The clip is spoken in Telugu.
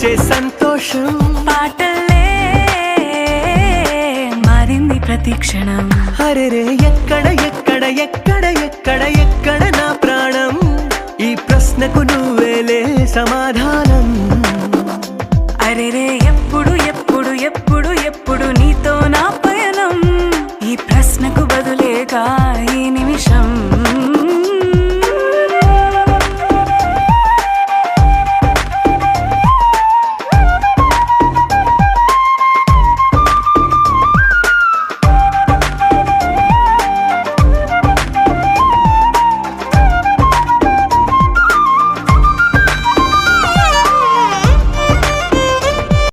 వచ్చే సంతోషం పాటలే మారింది ప్రతి క్షణం. అరెరే ఎక్కడ ఎక్కడ ఎక్కడ ఎక్కడ ఎక్కడ నా ప్రాణం, ఈ ప్రశ్నకు నువ్వేలే సమాధానం. అరెరే ఎప్పుడు ఎప్పుడు ఎప్పుడు ఎప్పుడు నీతో నా పయనం, ఈ ప్రశ్నకు బదులేగా